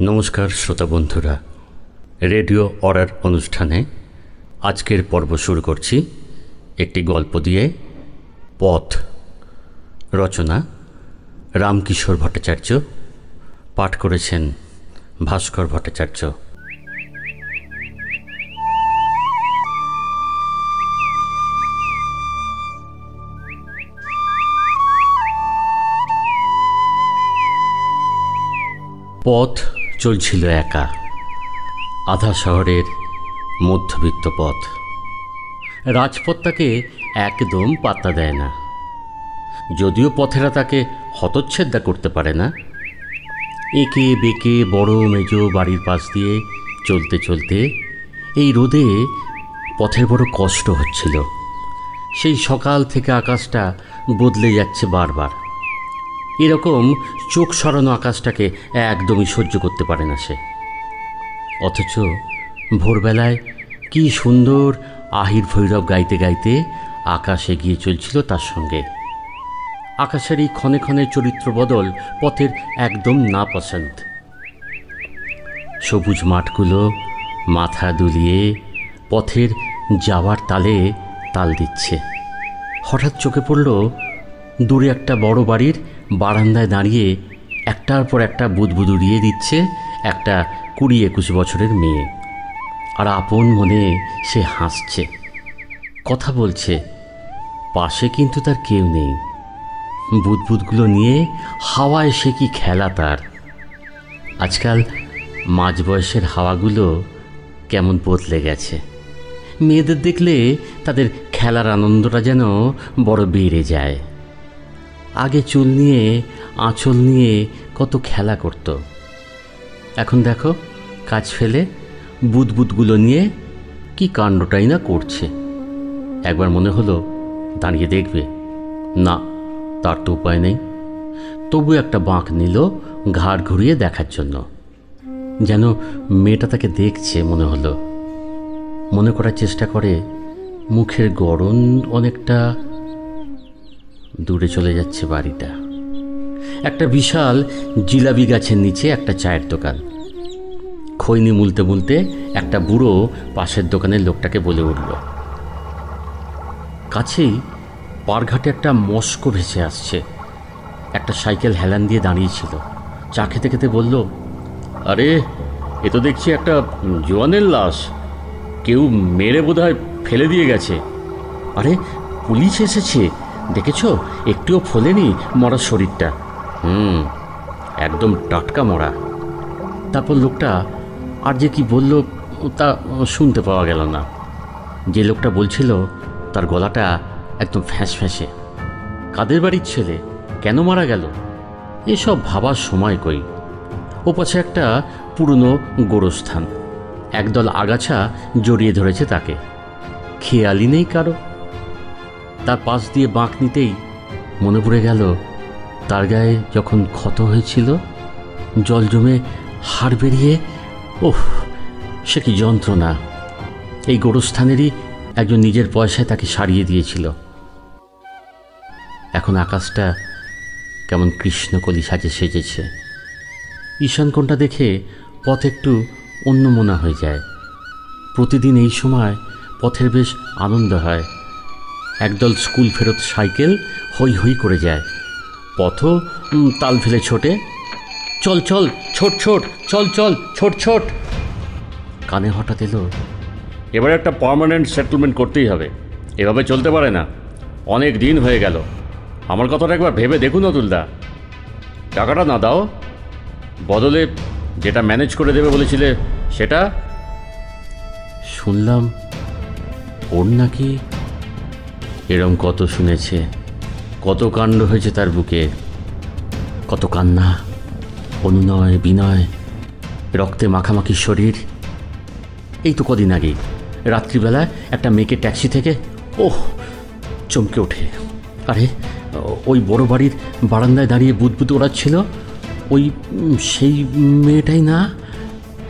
নমস্কার শ্রোতা বন্ধুরা, রেডিও অরার অনুষ্ঠানে আজকের পর্ব শুরু করছি একটি গল্প দিয়ে। পথ, রচনা রামকিশোর ভট্টাচার্য, পাঠ করেছেন ভাস্কর ভট্টাচার্য। পথ চলছিল একা, আধা শহরের মধ্যবিত্ত পথ। রাজপথটাকে একদম পাত্তা দেয় না, যদিও পথেরা তাকে হতচ্ছেদা করতে পারে না। এঁকে বেঁকে বড় মেজো বাড়ির পাশ দিয়ে চলতে চলতে এই রোদে পথের বড় কষ্ট হচ্ছিল। সেই সকাল থেকে আকাশটা বদলে যাচ্ছে বারবার। এরকম চোখ সরানো আকাশটাকে একদমই সহ্য করতে পারে না সে। অথচ ভোরবেলায় কি সুন্দর আহির ভৈরব গাইতে গাইতে আকাশ এগিয়ে চলছিল তার সঙ্গে। আকাশের এই ক্ষণে ক্ষণে চরিত্র বদল পথের একদম নাপসন্দ। সবুজ মাঠগুলো মাথা দুলিয়ে পথের যাওয়ার তালে তাল দিচ্ছে। হঠাৎ চোখে পড়ল দূরে একটা বড় বাড়ির বারান্দায় দাঁড়িয়ে একটার পর একটা বুদবুদ উড়িয়ে দিচ্ছে একটা 20-21 বছরের মেয়ে। আর আপন মনে সে হাসছে, কথা বলছে। পাশে কিন্তু তার কেউ নেই। বুদবুদগুলো নিয়ে হাওয়ায় সে কি খেলা তার। আজকাল মাঝ বয়সের হাওয়াগুলো কেমন বদলে গেছে। মেয়েদের দেখলে তাদের খেলার আনন্দটা যেন বড় বেড়ে যায়। আগে চুল নিয়ে আঁচল নিয়ে কত খেলা করত। এখন দেখো কাজ ফেলে বুদবুদগুলো নিয়ে কি কাণ্ডটাই না করছে। একবার মনে হলো দাঁড়িয়ে দেখবে, না তার তো উপায় নেই। তবু একটা বাঁক নিল ঘাড় ঘুরিয়ে দেখার জন্য। যেন মেয়েটা তাকে দেখছে মনে হলো। মনে করার চেষ্টা করে মুখের গড়ন অনেকটা। দূরে চলে যাচ্ছে বাড়িটা। একটা বিশাল জিলাপি গাছের নিচে একটা চায়ের দোকান। খৈনি মুলতে মুলতে একটা বুড়ো পাশের দোকানের লোকটাকে বলে উঠল। কাছেই পারঘাটে একটা মস্কো ভেসে আসছে। একটা সাইকেল হেলান দিয়ে দাঁড়িয়েছিল। চা খেতে খেতে বলল, আরে এ তো দেখছি একটা জোয়ানের লাশ। কেউ মেরে বোধহয় ফেলে দিয়ে গেছে। আরে পুলিশ এসেছে, দেখেছো? একটুও ফোলেনি মরা শরীরটা। একদম টাটকা মরা। তারপর লোকটা আর যে কি বলল তা শুনতে পাওয়া গেল না। যে লোকটা বলছিল তার গলাটা একদম ফ্যাঁস ফ্যাঁসে। কাদের বাড়ির ছেলে, কেন মারা গেল, এসব ভাবার সময় কই। ও পাশে একটা পুরনো গোরস্থান, একদল আগাছা জড়িয়ে ধরেছে তাকে। খেয়ালই নেই কারো। তার পাশ দিয়ে বাঁক নিতেই মনে পড়ে গেল তার গায়ে যখন ক্ষত হয়েছিল, জল জমে হাড় বেরিয়ে, ওহ সে কি যন্ত্রণা। এই গোরস্থানেরই একজন নিজের পয়সায় তাকে সারিয়ে দিয়েছিল। এখন আকাশটা কেমন কৃষ্ণকলি সাজে সেজেছে। ঈশানকোণটা দেখে পথ একটু অন্য মনা হয়ে যায়। প্রতিদিন এই সময় পথের বেশ আনন্দ হয়। একদল স্কুল ফেরত সাইকেল হই হই করে যায়। পথও তাল ফেলে ছোটে, চল চল ছোট ছোট, চল চল ছোট ছোট। কানে হঠাৎ এলো, এবার একটা পার্মানেন্ট সেটেলমেন্ট করতেই হবে, এভাবে চলতে পারে না। অনেক দিন হয়ে গেল। আমার কথাটা একবার ভেবে দেখুন অতুলদা। টাকাটা না দাও, বদলে যেটা ম্যানেজ করে দেবে বলেছিলে সেটা। শুনলাম ওর নাকি এরম কত শুনেছে, কত কাণ্ড হয়েছে তার বুকে, কত কান্না, অনুনয় বিনয়, রক্তে মাখামাখি শরীর। এই তো কদিন আগে রাত্রিবেলায় একটা মেয়েকে ট্যাক্সি থেকে ওহ চমকে ওঠে। আরে ওই বড় বাড়ির বারান্দায় দাঁড়িয়ে বুদবুদ ওড়াচ্ছিল ওই সেই মেয়েটাই না?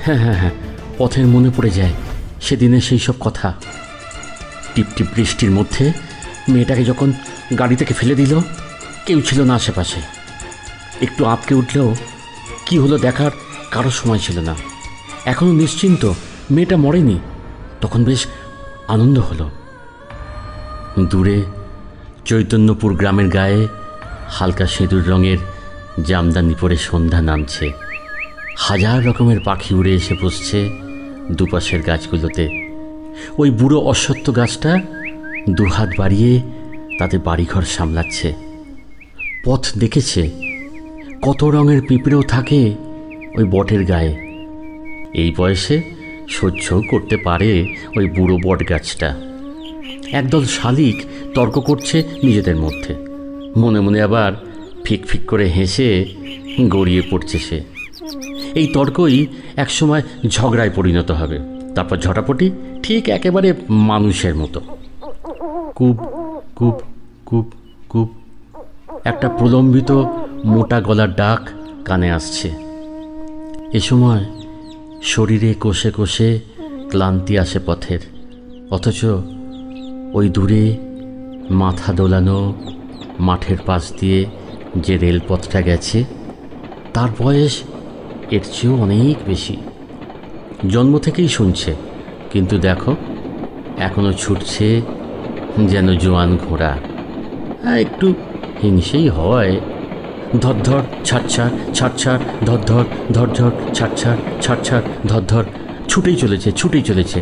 হ্যাঁ হ্যাঁ হ্যাঁ, পথের মনে পড়ে যায় সেদিনের সেই সব কথা। টিপটিপ বৃষ্টির মধ্যে মেয়েটাকে যখন গাড়ি থেকে ফেলে দিল, কেউ ছিল না আশেপাশে। একটু আঁতকে উঠলেও কি হলো দেখার কারো সময় ছিল না। এখনও নিশ্চিন্ত, মেয়েটা মরেনি। তখন বেশ আনন্দ হলো। দূরে চৈতন্যপুর গ্রামের গায়ে হালকা সিঁদুর রঙের জামদানি পরে সন্ধ্যা নামছে। হাজার রকমের পাখি উড়ে এসে বসছে দুপাশের গাছগুলোতে। ওই বুড়ো অশ্বত্থ গাছটা দুহাত বাড়িয়ে তাতে বাড়িঘর সামলাচ্ছে। পথ দেখেছে কত রঙের পিঁপড়েও থাকে ওই বটের গায়ে। এই বয়সে সহ্য করতে পারে ওই বুড়ো বট গাছটা। একদল শালিক তর্ক করছে নিজেদের মধ্যে, মনে মনে আবার ফিক ফিক করে হেসে গড়িয়ে পড়ছে সে। এই তর্কই একসময় ঝগড়ায় পরিণত হবে, তারপর ঝটাপটি, ঠিক একেবারে মানুষের মতো। কুব কুব কুব কুব একটা প্রলম্বিত মোটা গলার ডাক কানে আসছে। এ সময় শরীরে কোষে কোষে ক্লান্তি আসে পথের, অথচ ওই দূরে মাথা দোলানো মাঠের পাশ দিয়ে যে রেলপথটা গেছে তার বয়স এর চেয়েও অনেক বেশি। জন্ম থেকেই শুনছে, কিন্তু দেখো এখনো ছুটছে যেন জোয়ান ঘোড়া। একটু হিংসেই হয়। ধরধর ছাড়ছাড় ছাড়ছাড়, ধরধর ধরধর ছাড়ছাড় ছাড়ছাড়, ধরধর ছুটেই চলেছে ছুটেই চলেছে।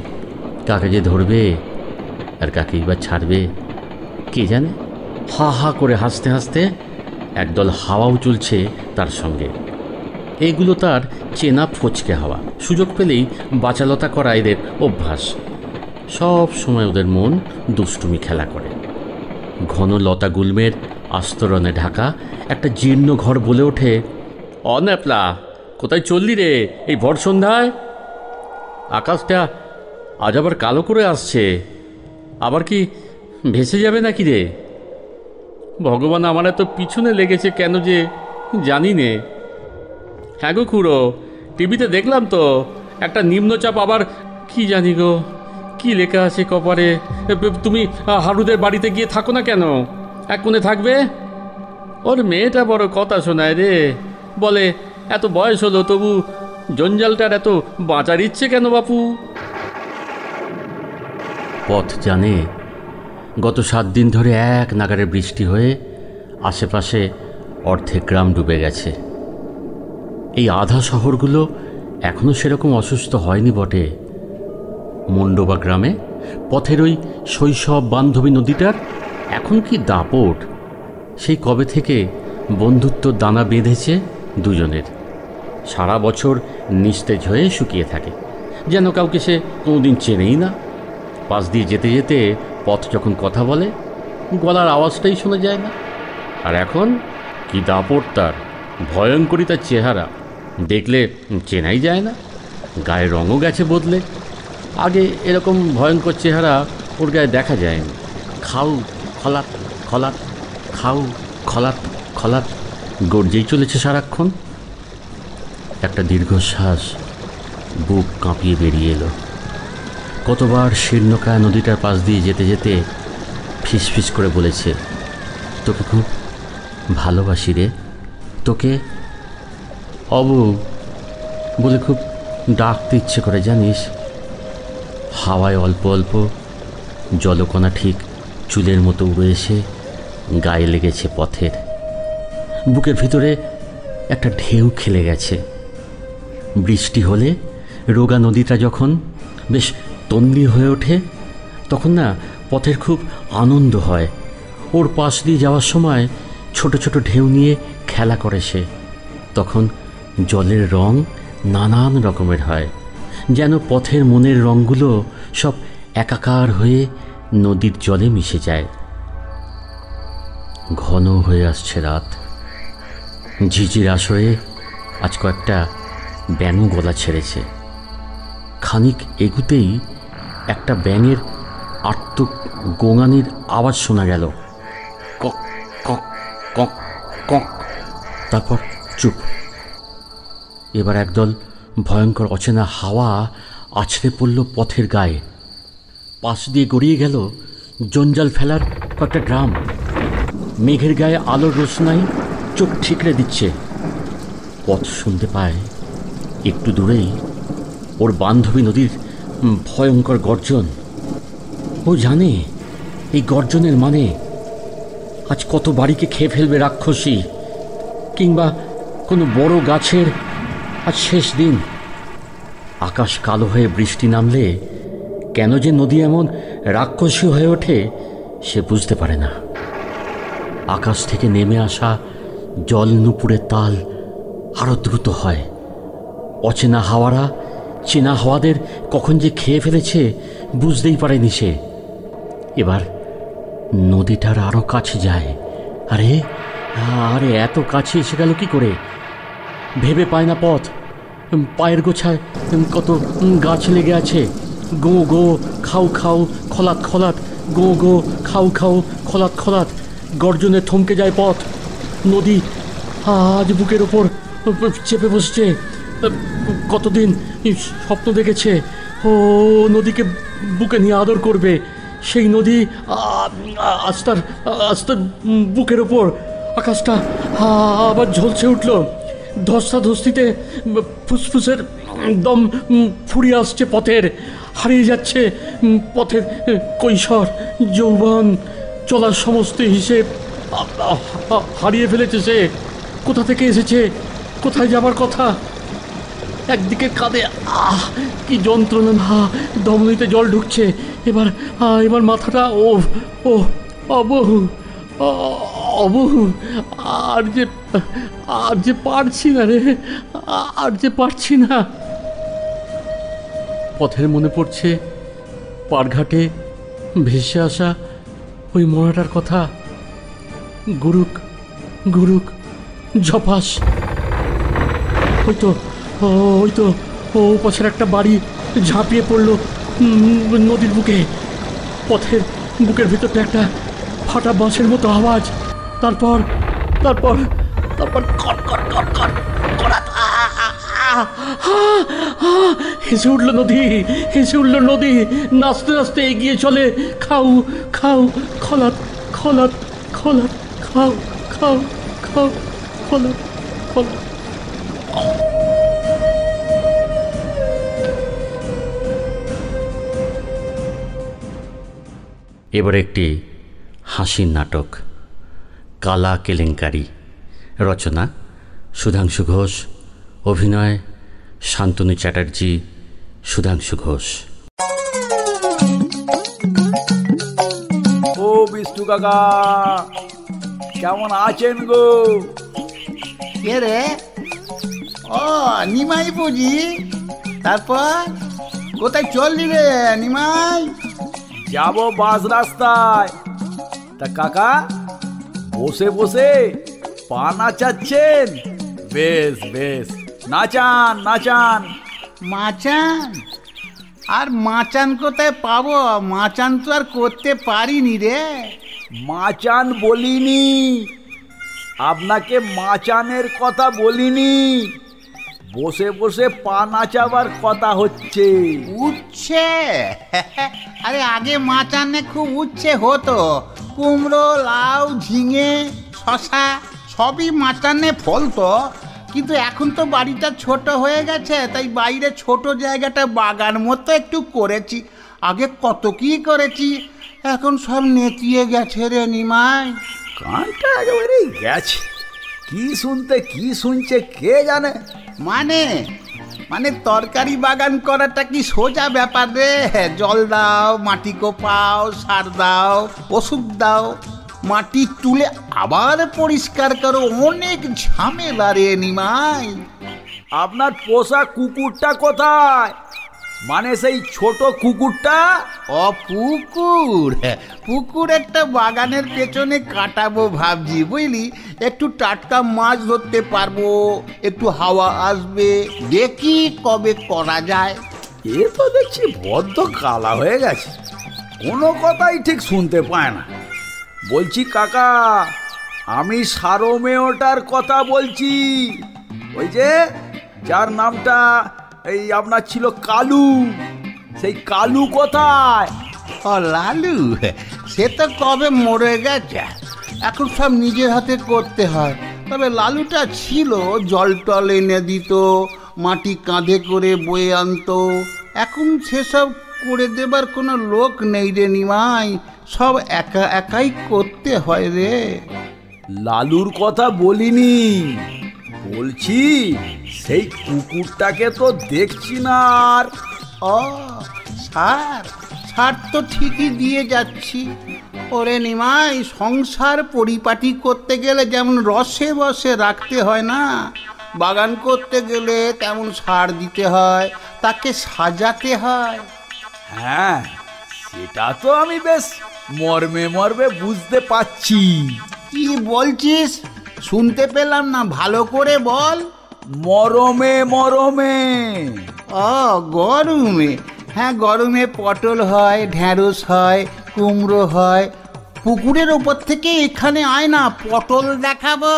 কাকে যে ধরবে আর কাকেই বা ছাড়বে কে জানে। হা হা করে হাসতে হাসতে একদল হাওয়াও চলছে তার সঙ্গে। এইগুলো তার চেনা ফচকে হাওয়া। সুযোগ পেলেই বাচালতা করা এদের অভ্যাস। সব সময় ওদের মন দুষ্টুমি খেলা করে। ঘন লতা গুল্মের আস্তরণে ঢাকা একটা জীর্ণ ঘর বলে ওঠে, অন্যাপলা, কোথায় চললি রে এই ভর সন্ধ্যায়? আকাশটা আজ আবার কালো করে আসছে, আবার কি ভেসে যাবে নাকি রে? ভগবান, আমার এত পিছনে লেগেছে কেন যে জানি নে। হ্যাঁ গো খুড়ো, টিভিতে দেখলাম তো একটা নিম্নচাপ, আবার কি জানি গো কি লেখা আছে কপারে। তুমি হারুদের বাড়িতে গিয়ে থাকো না কেন? এক কোণে থাকবে। ওর মেয়েটা বড় কথা শোনায় রে, বলে এত বয়স হলো তবু জঞ্জালটার এত বাঁচার ইচ্ছে কেন বাপু? পথ জানে গত 7 দিন ধরে এক নাগারে বৃষ্টি হয়ে আশেপাশে অর্ধেক গ্রাম ডুবে গেছে। এই আধা শহরগুলো এখনও সেরকম অসুস্থ হয়নি বটে। মণ্ডবা গ্রামে পথের ওই শৈশব বান্ধবী নদীটার এখন কি দাপট! সেই কবে থেকে বন্ধুত্ব দানা বেঁধেছে দুজনের। সারা বছর নিস্তেজ হয়ে শুকিয়ে থাকে, যেন কাউকে সে কোনোদিন চেনেই না। পাশ দিয়ে যেতে যেতে পথ যখন কথা বলে গলার আওয়াজটাই শোনা যায় না। আর এখন কি দাপট তার! ভয়ঙ্করী তার চেহারা, দেখলে চেনাই যায় না। গায়ের রঙও গেছে বদলে। আগে এরকম ভয়ঙ্কর চেহারা ওর গায়ে দেখা যায়নি। খাউ খলাত খলাত, খাউ খলাত খলাত গর্জেই চলেছে সারাক্ষণ। একটা দীর্ঘশ্বাস বুক কাঁপিয়ে বেরিয়ে এলো। কতবার শীর্ণকায় নদীটার পাশ দিয়ে যেতে যেতে ফিসফিস করে বলেছে, তোকে খুব ভালোবাসি রে, তোকে অবু বলে খুব ডাকতে ইচ্ছে করে জানিস। হাওয়ায় অল্প অল্প জলকণা ঠিক চুলের মতো উড়ে এসে গায়ে লেগেছে পথের। বুকের ভিতরে একটা ঢেউ খেলে গেছে। বৃষ্টি হলে রোগা নদীটা যখন বেশ তন্দ্রি হয়ে ওঠে তখন না পথের খুব আনন্দ হয়। ওর পাশ দিয়ে যাওয়ার সময় ছোট ছোট ঢেউ নিয়ে খেলা করে সে। তখন জলের রং নানান রকমের হয়, যেন পথের মনের রঙগুলো সব একাকার হয়ে নদীর জলে মিশে যায়। ঘন হয়ে আসছে রাত। ঝিঝির আসরে আজ কয়েকটা ব্যাঙও গলা ছেড়েছে। খানিক এগুতেই একটা ব্যাঙের আর্ত গোঙানির আওয়াজ শোনা গেল, কক কক কক কক। তারপর চুপ। এবার একদল ভয়ঙ্কর অচেনা হাওয়া আছড়ে পড়ল পথের গায়ে। পাশ দিয়ে গড়িয়ে গেল জঞ্জাল ফেলার কয়েকটা গ্রাম। মেঘের গায়ে আলোর রোশনাই চোখ ঠিকরে দিচ্ছে। পথ শুনতে পায় একটু দূরেই ওর বান্ধবী নদীর ভয়ঙ্কর গর্জন। ও জানে এই গর্জনের মানে আজ কত বাড়িকে খেয়ে ফেলবে রাক্ষসী, কিংবা কোনো বড় গাছের আজ শেষ দিন। আকাশ কালো হয়ে বৃষ্টি নামলে কেন যে নদী এমন রাক্ষসী হয়ে ওঠে সে বুঝতে পারে না। আকাশ থেকে নেমে আসা জল নুপুরের তাল আরো দ্রুত হয়। অচেনা হাওয়ারা চেনা হাওয়াদের কখন যে খেয়ে ফেলেছে বুঝতেই পারেনি সে। এবার নদীটার আরো কাছে যায়। আরে আরে এত কাছে এসে গেল কি করে? ভেবে পায় না পথ। পায়ের গোছায় কত গাছ লেগে আছে। গো গো খাও খাও খলাত খলাত, গো গো খাও খাও খলাত খলাত। গর্জনে থমকে যায় পথ। নদী আজ বুকের ওপর চেপে বসছে। কতদিন স্বপ্ন দেখেছে ও নদীকে বুকে নিয়ে আদর করবে। সেই নদী আজ তার বুকের ওপর। আকাশটা আবার ঝলসে উঠল। ধস্তাধস্তিতে ফুসফুসের দম ফুরিয়ে আসছে পথের। হারিয়ে যাচ্ছে পথের কৈশোর যৌবন, চলার সমস্ত হিসেব হারিয়ে ফেলেছে সে। কোথা থেকে এসেছে, কোথায় যাবার কথা। একদিকে কাঁধে কি যন্ত্রণা, না ধমনীতে জল ঢুকছে। এবার মাথাটা অবহু অবহু। আর যে পারছি না রে, আর যে পারছি না। পথের মনে পড়ছে পাড়ঘাটে ভেসে আসা ওই মরাটার কথা। গুরুক গুরুক ঝপাস। ওই তো ও পাশের একটা বাড়ি ঝাঁপিয়ে পড়লো নদীর বুকে। পথের বুকের ভিতরটা একটা ফাটা বাঁশের মতো আওয়াজ। তারপর তারপর তারপর হেসে উঠল নদী, হেসে উঠল নদী। নাচতে নাচতে এগিয়ে চলে। খাও খাও খলাত খলাত খলাত, খাও খাও খাও খলাত খলাত। এবার একটি হাসির নাটক, কালা কেলেঙ্কারি। রচনা সুধাংশু ঘোষ, অভিনয় শান্তনু চ্যাটার্জি, সুধাংশু ঘোষ। ও বিষ্ণু কাকা, কেমন আছেন গো? কে রে? ও নিমাই বুঝি। তারপর কোথায় চললি রে নিমাই? যাব বাস রাস্তায়। তা কাকা বসে বসে পা নাচাচ্ছেন? বেশ বেশ, নাচান নাচান। মাচান? আর মাচান কোথায় পাবো? মাচান তো আর করতে পারিনি রে। মাচান বলিনি, আপনাকে মাচানের কথা বলিনি। বসে বসে পা নাচাবার কথা হচ্ছে। উচ্ছে? আরে আগে মাচানে খুব উচ্ছে হতো। কুমড়ো, লাউ, ঝিঙে, শশা সবই মাচানে ফলতো। কিন্তু এখন তো বাড়িটা ছোট হয়ে গেছে, তাই বাইরে ছোট জায়গাটা বাগান মতো একটু করেছি। আগে কত কি করেছি, এখন সব নেতিয়ে গেছে রে নিমাই। কানটা একেবারেই গেছে। কি শুনতে কি শুনছে কে জানে। মানে তরকারি বাগান করাটা কি সোজা ব্যাপার রে? জল দাও, মাটি কোপাও, সার দাও, ওষুধ দাও, মাটি তুলে আবার পরিষ্কার করো, অনেক ঝামেলা রে নিমাই। আপনার পোষা কুকুরটা কোথায়? মানে সেই ছোট কুকুরটা? পুকুর একটা বাগানের পেছনে কাটাবো ভাবছি, বুঝলি। একটু টাটকা মাছ ধরতে পারবো, একটু হাওয়া আসবে, দেখি কবে করা যায়। এ তো দেখছি বদ্ধ কালা হয়ে গেছে, কোনো কথাই ঠিক শুনতে পায় না। বলছি কাকা, আমি সারমেয়টার কথা বলছি। ওই যে যার নামটা এই আপনার ছিল কালু, সেই কালু কোথায়? ও লালু, সে তো কবে মরে গেছে। এখন সব নিজের হাতে করতে হয়। তবে লালুটা ছিল, জল টল এনে দিত, মাটি কাঁধে করে বয়ে আনতো। এখন সেসব করে দেবার কোনো লোক নেই রে নিমাই, সব একা একাই করতে হয় রে। লালুর কথা বলিনি, বলছি সেই কুকুরটাকে তো দেখছি না আর। ও সার, সার তো ঠিকই দিয়ে যাচ্ছি। ওরে নিমাই, সংসার পরিপাটি করতে গেলে যেমন রসে বসে রাখতে হয় না, বাগান করতে গেলে তেমন সার দিতে হয়, তাকে সাজাতে হয়। হ্যাঁ, সেটা তো আমি বেশ মর্মে মর্মে বুঝতে পারছি। কি বলছিস? শুনতে পেলাম না, ভালো করে বল। মরমে মরমে। ও গরমে? হ্যাঁ, গরমে পটল হয়, ঢ্যাঁড়স হয়, কুমড়ো হয়। পুকুরের ওপর থেকে এখানে আয় না, পটল দেখাবো।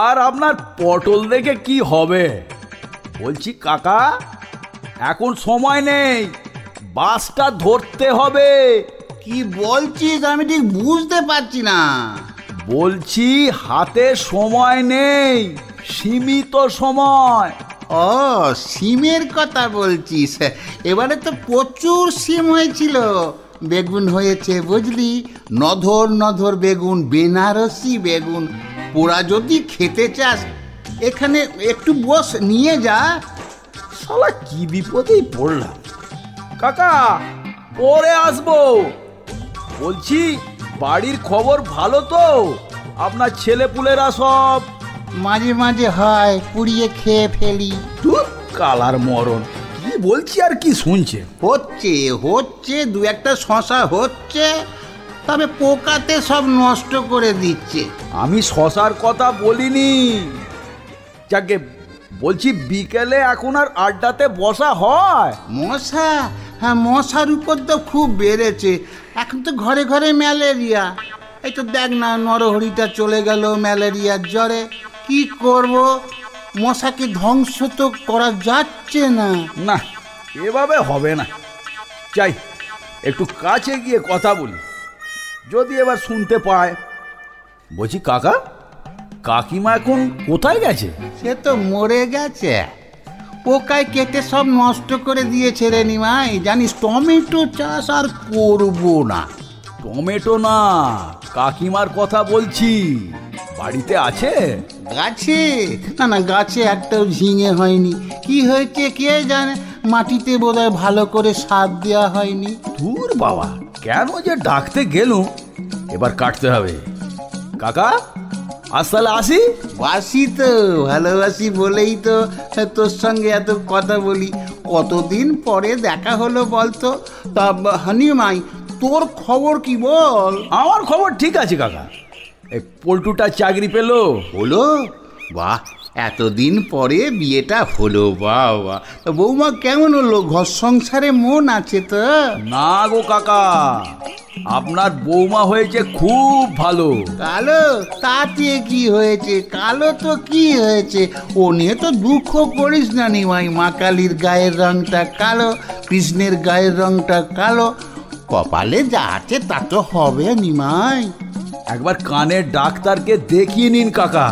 আর আপনার পটল দেখে কি হবে? বলছি কাকা, এখন সময় নেই, বাসটা ধরতে হবে। কি বলছিস? আমি ঠিক বুঝতে পারছি না। বলছি হাতে সময় নেই, সীমিত সময়। ও সিমের কথা বলছিস? এবারে তো প্রচুর সিম হয়েছিল, বেগুন হয়েছে বুঝলি, নধর নধর বেগুন, বেনারসি বেগুন। পোড়া যদি খেতে চাস এখানে একটু বস, নিয়ে যা। শালা কি বিপদেই পড়লাম। কাকা, পরে আসবো। বলছি বাড়ির খবর ভালো তো? আপনার ছেলেপুলেরা সব? মাঝে মাঝে হয়, পুড়িয়ে খেয়ে ফেলি। ধুর, কালার মরণ। কি বলছি আর কি শুনছে? হচ্ছে হচ্ছে, দু একটা শশা হচ্ছে, তবে পোকাতে সব নষ্ট করে দিচ্ছে। আমি শশার কথা বলিনি। যাকে বলছি বিকেলে এখন আর আড্ডাতে বসা হয়? মশা? হ্যাঁ, মশার উপর তো খুব বেড়েছে। এখন তো ঘরে ঘরে ম্যালেরিয়া। এই তো দেখ না, নরহরিটা চলে গেল ম্যালেরিয়ার জ্বরে। কি করব, মশাকে ধ্বংস তো করা যাচ্ছে না। না, এভাবে হবে না। চাই একটু কাছে গিয়ে কথা বলি, যদি এবার শুনতে পায়। বলছি কাকা, কাকিমা এখন কোথায় গেছে? সে তো মরে গেছে, পোকায় কেটে সব নষ্ট করে দিয়েছে রে নিমাই। জানিস, টমেটো চাষ আর করবো না। টমেটো না, কাকিমার কথা বলছি। বাড়িতে আছে? গাছে? না না, গাছে একটাও ঝিঙে হয়নি। কি হয়েছে কে জানে, মাটিতে বোধহয় ভালো করে সার দেওয়া হয়নি। দূর বাবা, কেন যে ডাকতে গেলুম, এবার কাটতে হবে। কাকা, আজ তাহলে আসি। বাসি তো, ভালোবাসি বলেই তো তোর সঙ্গে এত কথা বলি। কতদিন পরে দেখা হলো বলতো। তা হানিমাই, তোর খবর কি বল? আমার খবর ঠিক আছে কাকা। এই পল্টুটা চাকরি পেলো। হলো? বাহ, এতদিন পরে বিয়েটা হলো, বাহ বাহ। তা বৌমা কেমন হলো? ঘর সংসারে মন আছে তো? না গো কাকা, আপনার বৌমা হয়েছে খুব ভালো। কালো? তাতে কি হয়েছে? কালো তো কি হয়েছে, ও নিয়ে তো দুঃখ করিস না নিমাই। মা কালীর গায়ের রংটা কালো, কৃষ্ণের গায়ের রংটা কালো, কপালে যা আছে তা তো হবে নিমাই। একবার কানের ডাক্তারকে দেখিয়ে নিন কাকা।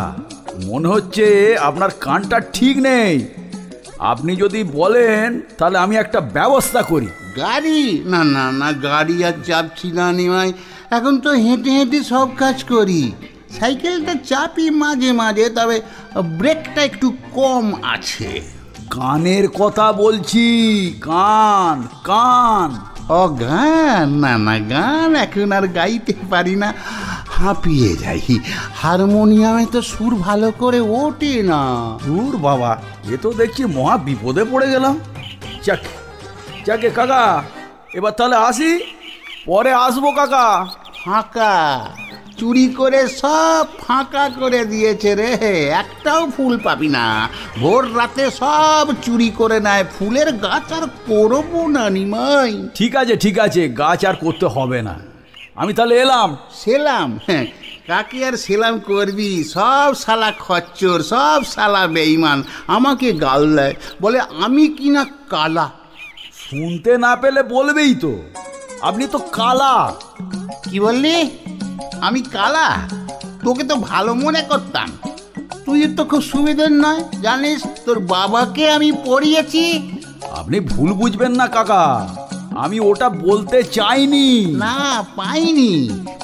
মনে হচ্ছে আপনার কানটা ঠিক নেই। আপনি যদি বলেন তাহলে আমি একটা ব্যবস্থা করি। গাড়ি? না না না, গাড়ি আর চাপছি না নিমাই। এখন তো হেঁটে হেঁটে সব কাজ করি। সাইকেলটা চাপি মাঝে মাঝে, তবে ব্রেকটা একটু কম আছে। কানের কথা বলছি, কান কান। ও গান? না না, গান এখন আর গাইতে পারি না, হাঁপিয়ে যাই। হারমোনিয়ামে তো সুর ভালো করে ওঠে না। দূর বাবা, এ তো দেখছি মহা বিপদে পড়ে গেলাম। যাক যাকে কাকা, এবার তাহলে আসি, পরে আসবো কাকা। ফাঁকা? চুরি করে সব ফাঁকা করে দিয়েছে রে, একটাও ফুল পাবি না। ভোর রাতে সব চুরি করে নেয়, ফুলের গাছ আর করবো না নিমাই। ঠিক আছে ঠিক আছে, গাছ আর করতে হবে না, আমি তাহলে এলাম। সেলাম? হ্যাঁ, কাকে আর সেলাম করবি? সব শালা খচ্চর, সব শালা বেঈমান। আমাকে গাল দেয়, বলে আমি কিনা কালা। শুনতে না পেলে বলবেই তো, আপনি তো কালা। কি বললি? আমি কালা? তোকে তো ভালো মনে করতাম। তুই তুই তো খুব সুবিধের নয়, জানিস তোর বাবাকে আমি পড়িয়েছি। আপনি ভুল বুঝবেন না কাকা, আমি ওটা বলতে চাইনি। না, পাইনি,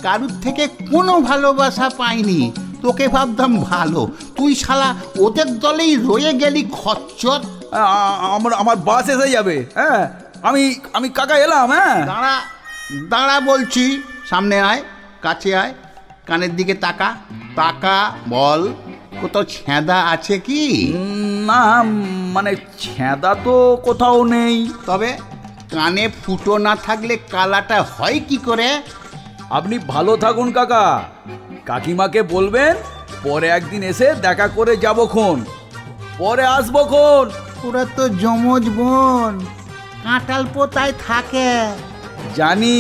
কারুর থেকে কোনো ভালোবাসা পাইনি। তোকে ভাবতাম ভালো, তুই শালা ওদের দলেই রয়ে গেলি খচ্চর। আমার বাস এসে যাবে। হ্যাঁ, আমি কাকা এলাম। হ্যাঁ, দাঁড়া দাঁড়া বলছি, সামনে আয়, কাছে আয়, কানের দিকে তাকা, তাকা, বল কোথাও ছেঁদা আছে কি? না, মানে ছেঁদা তো কোথাও নেই। তবে কানে ফুটো না থাকলে কালাটা হয় কি করে? আপনি ভালো থাকুন কাকা, কাকিমাকে বলবেন পরে একদিন এসে দেখা করে যাবো খন, পরে আসবো খন। ওরা তো যমজ বোন, কাঁঠাল পোতায় থাকে। জানি,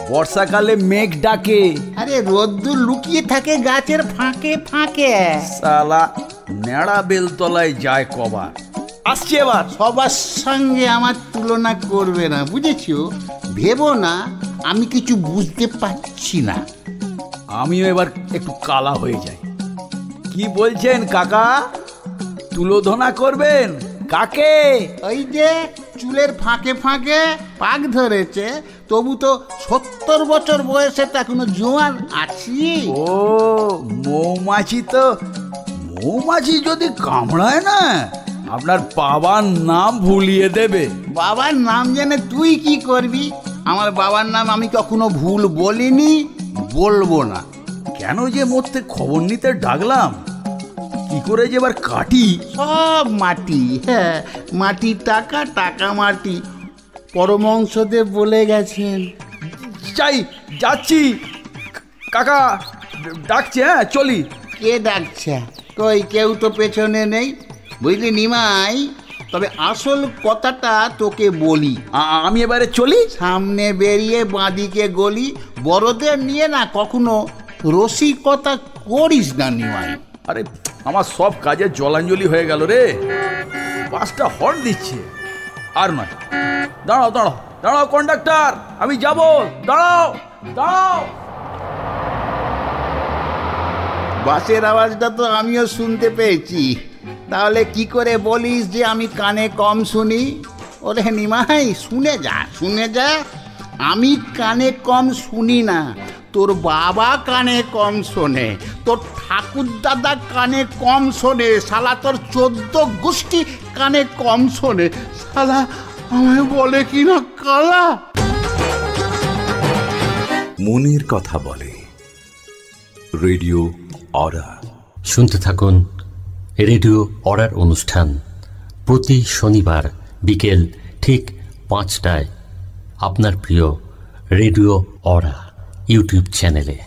বর্ষাকালে মেঘ ডাকে। আরে রোদ্দুর লুকিয়ে থাকে গাছের ফাঁকে ফাঁকে। সালা নেড়া বেলতলায় যায় কবার। আসছে এবার। সবার সঙ্গে আমার তুলনা করবে না, বুঝেছো? ভেবো না আমি কিছু বুঝতে পারছি না। আমিও এবার একটু কালা হয়ে যাই। কি বলছেন কাকা, তুলোধনা করবেন? কাকে? ওই যে চুলের ফাঁকে ফাঁকে পাক ধরেছে, তবু তো 70 বছর বয়সে তো এখনো জোয়ান আছি। ও মৌমাছি, তো মৌমাছি যদি কামড়ায় না, আপনার বাবার নাম ভুলিয়ে দেবে। বাবার নাম জেনে তুই কি করবি? আমার বাবার নাম আমি কখনো ভুল বলিনি, বলবো না। কেন যে মরতে খবর নিতে ডাকলাম, কি করে যে এবার কাটি। সব মাটি, হ্যাঁ মাটি, টাকা টাকা মাটি, পরমংসদেব বলে গেছেন। যাই, যাচ্ছি কাকা, ডাকছে। হ্যাঁ, চলি। কে ডাকছে? কই কেউ তো পেছনে নেই, বুঝলি নিমাই? তবে আসল কথাটা তোকে বলি, আমি এবারে চলি। সামনে বেরিয়ে বাঁদিকে গলি, বড়দের নিয়ে না কখনো রসিকতা করিস না নিমাই। আরে আমার সব কাজে জলাঞ্জলি হয়ে গেল রে, বাসটা হর্ন দিচ্ছে। আর নয়, দাঁড়াও দাঁড়াও দাঁড়াও কন্ডাক্টর, আমি যাব, দাঁড়াও দাঁড়াও। বাসের আওয়াজটা তো আমিও শুনতে পেয়েছি, তাহলে কি করে বলিস যে আমি কানে কম শুনি? ওরে নিমাই, শুনে যা শুনে যা, আমি কানে কম শুনি না, তোর বাবা কানে কম শোনে, তোর ঠাকুর দাদা কানে কম শোনে, শালা তোর 14 গোষ্ঠী কানে কম শোনে। শালা আমায় বলে কি না কালা। মনের কথা বলে রেডিও অরা। শুনতে থাকুন রেডিও অরার অনুষ্ঠান প্রতি শনিবার বিকেল ঠিক 5টায় আপনার প্রিয় রেডিও অরা ইউটিউব চ্যানেলে।